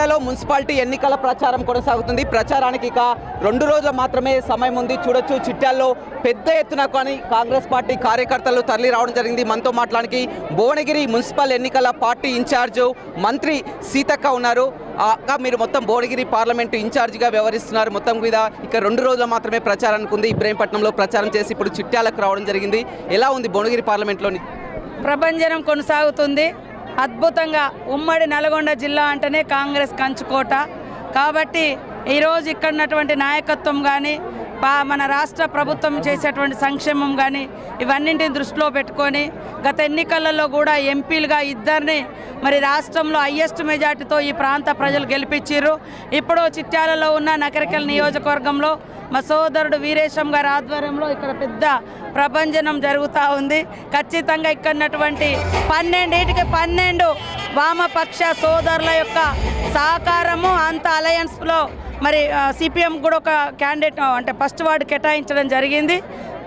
చిట్యాలలో municipality ఎన్నికల ప్రచారం కొనసాగుతుంది. ప్రచారానికి ఇక 2 రోజులు మాత్రమే సమయం ఉంది. చూడొచ్చు చిట్యాల్లో పెద్ద ఎత్తున కానీ కాంగ్రెస్ పార్టీ కార్యకర్తలు తరలి రావడం జరిగింది. మనతో మాట్లాడానికి భువనగిరి మున్సిపల్ ఎన్నికల పార్టీ ఇన్ఛార్జు మంత్రి సీతక్క ఉన్నారు. మీరు మొత్తం భువనగిరి పార్లమెంటు ఇన్ఛార్జిగా వ్యవహరిస్తున్నారు. మొత్తం మీద ఇక 2 రోజులు మాత్రమే ప్రచారానికి ఉంది. ఇబ్రహీంపట్నంలో ప్రచారం చేసి ఇప్పుడు చిట్యాలకు రావడం జరిగింది. ఎలా ఉంది భువనగిరి పార్లమెంట్లోని ప్రభంజనం? కొనసాగుతుంది అద్భుతంగా. ఉమ్మడి నల్గొండ జిల్లా అంటేనే కాంగ్రెస్ కంచుకోట కాబట్టి ఈరోజు ఇక్కడ ఉన్నటువంటి నాయకత్వం కానీ మన రాష్ట్ర ప్రభుత్వం చేసేటువంటి సంక్షేమం కానీ ఇవన్నింటిని దృష్టిలో పెట్టుకొని గత ఎన్నికలలో కూడా ఎంపీలుగా ఇద్దరిని మరి రాష్ట్రంలో హైయెస్ట్ మెజార్టీతో ఈ ప్రాంత ప్రజలు గెలిపించారు. ఇప్పుడు చిట్యాలలో ఉన్న నకరికల్ నియోజకవర్గంలో మా సోదరుడు వీరేశం గారి ఆధ్వర్యంలో ఇక్కడ పెద్ద ప్రభంజనం జరుగుతూ ఉంది. ఖచ్చితంగా ఇక్కడ ఉన్నటువంటి 12 వామపక్ష సోదరుల యొక్క సహకారము అంత అలయన్స్లో మరి సిపిఎం కూడా ఒక క్యాండిడేట్ అంటే ఫస్ట్ వార్డు కేటాయించడం జరిగింది.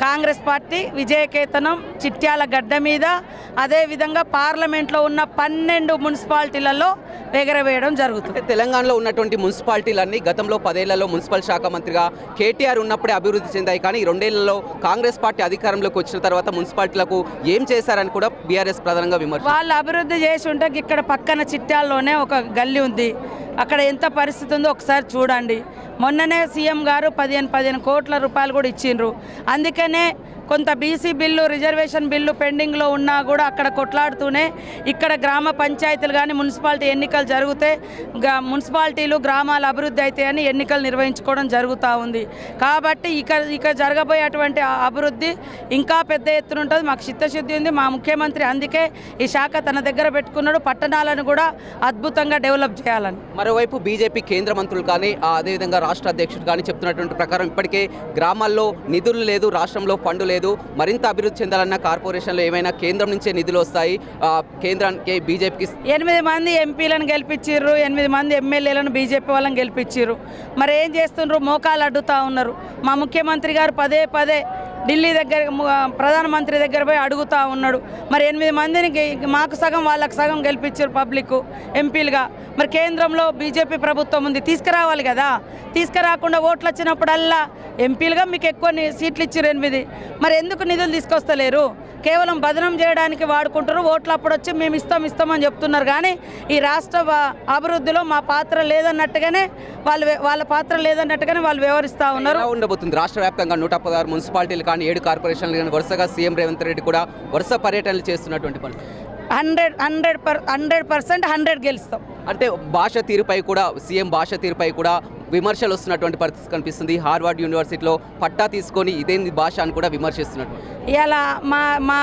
కాంగ్రెస్ పార్టీ విజయకేతనం చిట్యాల గడ్డ మీద అదేవిధంగా పార్లమెంట్లో ఉన్న 12 మున్సిపాలిటీలలో ఎగరవేయడం జరుగుతుంది. తెలంగాణలో ఉన్నటువంటి మున్సిపాలిటీలన్నీ గతంలో 10 ఏళ్లలో మున్సిపల్ శాఖ మంత్రిగా కేటీఆర్ ఉన్నప్పుడే అభివృద్ధి చెందాయి. కానీ 2 ఏళ్లలో కాంగ్రెస్ పార్టీ అధికారంలోకి వచ్చిన తర్వాత మున్సిపాలిటీలకు ఏం చేశారని కూడా బీఆర్ఎస్ ప్రధానంగా విమర్శ. వాళ్ళు అభివృద్ధి చేసి ఉంటే ఇక్కడ పక్కన చిట్యాల్లోనే ఒక గల్లీ ఉంది. అక్కడ ఎంత పరిస్థితి ఉందో ఒకసారి చూడండి. మొన్ననే సీఎం గారు 15 కోట్ల రూపాయలు కూడా ఇచ్చిండ్రు. అందుకనే కొంత బీసీ బిల్లు రిజర్వేషన్ బిల్లు పెండింగ్లో ఉన్నా కూడా అక్కడ కొట్లాడుతూనే ఇక్కడ గ్రామ పంచాయతీలు కానీ మున్సిపాలిటీ ఎన్నికలు జరిగితే మున్సిపాలిటీలు గ్రామాల అభివృద్ధి అయితే అని ఎన్నికలు నిర్వహించుకోవడం జరుగుతూ ఉంది. కాబట్టి ఇక జరగబోయేటువంటి అభివృద్ధి ఇంకా పెద్ద ఎత్తున ఉంటుంది. మాకు చిత్తశుద్ధి ఉంది. మా ముఖ్యమంత్రి అందుకే ఈ శాఖ తన దగ్గర పెట్టుకున్నాడు. పట్టణాలను కూడా అద్భుతంగా డెవలప్ చేయాలని. మరోవైపు బీజేపీ కేంద్ర మంత్రులు కానీ అదేవిధంగా రాష్ట్ర అధ్యక్షుడు కానీ చెప్తున్నటువంటి ప్రకారం ఇప్పటికే గ్రామాల్లో నిధులు లేదు, రాష్ట్రంలో ఫండు లేదు, మరింత అభివృద్ధి చెందాలన్న కార్పొరేషన్లో ఏమైనా కేంద్రం నుంచే నిధులు వస్తాయి. కేంద్రానికి బీజేపీకి 8 మంది ఎంపీలను గెలిపించారు, 8 మంది ఎమ్మెల్యేలను బీజేపీ వాళ్ళని గెలిపించారు. మరి ఏం చేస్తున్నారు? మోకాలు అడ్డుతూ ఉన్నారు. మా ముఖ్యమంత్రి గారు పదే ఢిల్లీ దగ్గర ప్రధానమంత్రి దగ్గర పోయి అడుగుతూ ఉన్నాడు. మరి 8 మందిని మాకు సగం వాళ్ళకు సగం గెలిపించారు పబ్లిక్ ఎంపీలుగా. మరి కేంద్రంలో బీజేపీ ప్రభుత్వం ఉంది, తీసుకురావాలి కదా. తీసుకురాకుండా ఓట్లు వచ్చినప్పుడల్లా ఎంపీలుగా మీకు ఎక్కువ సీట్లు ఇచ్చారు 8. మరి ఎందుకు నిధులు తీసుకొస్తలేరు? కేవలం బదనం చేయడానికి వాడుకుంటారు. ఓట్లు అప్పుడు వచ్చి మేము ఇస్తామని చెప్తున్నారు. కానీ ఈ రాష్ట్ర అభివృద్ధిలో మా పాత్ర లేదన్నట్టుగానే వాళ్ళ పాత్ర లేదన్నట్టుగానే వాళ్ళు వ్యవహరిస్తూ ఉన్నారు. ఉండబోతుంది రాష్ట్ర వ్యాప్తంగా 116 మున్సిపాలిటీలు కానీ 7 కార్పొరేషన్లు కానీ వరుసగా సీఎం రేవంత్ రెడ్డి కూడా వరుస పర్యటనలు చేస్తున్నటువంటి పని 100% గెలుస్తాం. అంటే భాష తీరుపై కూడా సీఎం భాష తీరుపై కూడా విమర్శలు వస్తున్నటువంటి పరిస్థితి కనిపిస్తుంది. హార్వర్డ్ యూనివర్సిటీలో పట్టా తీసుకొని ఇదేంది భాష అని కూడా విమర్శిస్తున్నట్టు. ఇలా మా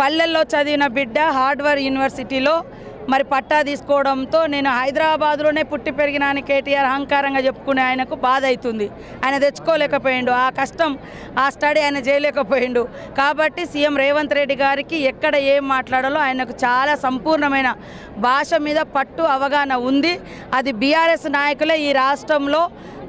పల్లెల్లో చదివిన బిడ్డ హార్వర్డ్ యూనివర్సిటీలో మరి పట్టా తీసుకోవడంతో నేను హైదరాబాద్లోనే పుట్టి పెరిగినాను కేటీఆర్ అహంకారంగా చెప్పుకునే ఆయనకు బాధ అవుతుంది. ఆయన తెచ్చుకోలేకపోయిండు, ఆ కష్టం ఆ స్టడీ ఆయన చేయలేకపోయిండు. కాబట్టి సీఎం రేవంత్ రెడ్డి గారికి ఎక్కడ ఏం మాట్లాడాలో ఆయనకు చాలా సంపూర్ణమైన భాష మీద పట్టు అవగాహన ఉంది. అది బీఆర్ఎస్ నాయకులే ఈ రాష్ట్రంలో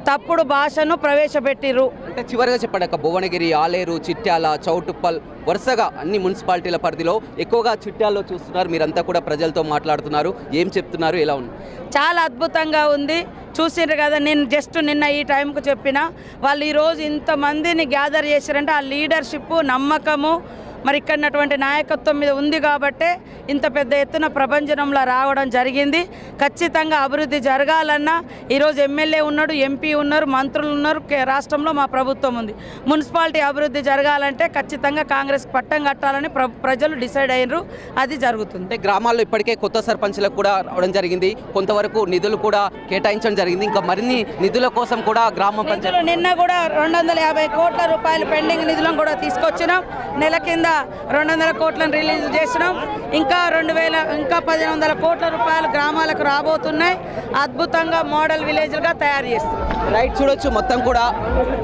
తప్పుడు భాషను ప్రవేశపెట్టిరు. అంటే చివరిగా చెప్పండి, భువనగిరి, ఆలేరు, చిట్యాల, చౌటుప్పల్ వరుసగా అన్ని మున్సిపాలిటీల పరిధిలో ఎక్కువగా చిట్యాల్లో చూస్తున్నారు. మీరంతా కూడా ప్రజలతో మాట్లాడుతున్నారు, ఏం చెప్తున్నారు, ఎలా ఉంది? చాలా అద్భుతంగా ఉంది. చూసిండ్రు కదా, నేను జస్ట్ నిన్న ఈ టైంకు చెప్పిన వాళ్ళు ఈరోజు ఇంతమందిని గ్యాదర్ చేశారంటే ఆ లీడర్షిప్ నమ్మకము మరి ఇక్కడ ఉన్నటువంటి నాయకత్వం మీద ఉంది కాబట్టే ఇంత పెద్ద ఎత్తున ప్రభంజనంలో రావడం జరిగింది. ఖచ్చితంగా అభివృద్ధి జరగాలన్నా ఈరోజు ఎమ్మెల్యే ఉన్నాడు, ఎంపీ ఉన్నారు, మంత్రులు ఉన్నారు, రాష్ట్రంలో మా ప్రభుత్వం ఉంది. మున్సిపాలిటీ అభివృద్ధి జరగాలంటే ఖచ్చితంగా కాంగ్రెస్ పట్టం కట్టాలని ప్రజలు డిసైడ్ అయ్యారు. అది జరుగుతుంది. అంటే గ్రామాల్లో ఇప్పటికే కొత్త సర్పంచ్లకు కూడా రావడం జరిగింది, కొంతవరకు నిధులు కూడా కేటాయించడం జరిగింది. ఇంకా మరిన్ని నిధుల కోసం కూడా గ్రామ పంచాయతీ నిన్న కూడా 250 కోట్ల రూపాయలు పెండింగ్ నిధులను కూడా తీసుకొచ్చినాం. నెల కింద 200 కోట్లను రిలీజ్ చేసినాం. ఇంకా 1500 కోట్ల రూపాయలు గ్రామాలకు రాబోతున్నాయి. అద్భుతంగా మోడల్ విలేజ్లుగా తయారు చేస్తాం. రైట్, చూడొచ్చు మొత్తం కూడా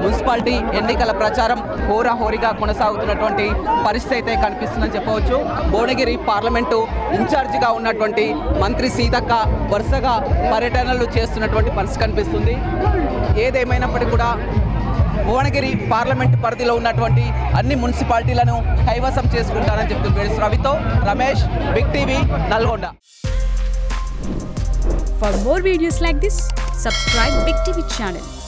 మున్సిపాలిటీ ఎన్నికల ప్రచారం హోరాహోరీగా కొనసాగుతున్నటువంటి పరిస్థితి అయితే కనిపిస్తుందని చెప్పవచ్చు. భువనగిరి పార్లమెంటు ఇన్ఛార్జిగా ఉన్నటువంటి మంత్రి సీతక్క వరుసగా పర్యటనలు చేస్తున్నటువంటి పరిస్థితి కనిపిస్తుంది. ఏదేమైనప్పటికీ కూడా భువనగిరి పార్లమెంట్ పరిధిలో ఉన్నటువంటి అన్ని మున్సిపాలిటీలను కైవసం చేసుకుంటారని చెప్తున్నారు. రవితో Ramesh, big TV, Nalgonda. For more videos like this, subscribe Big TV channel.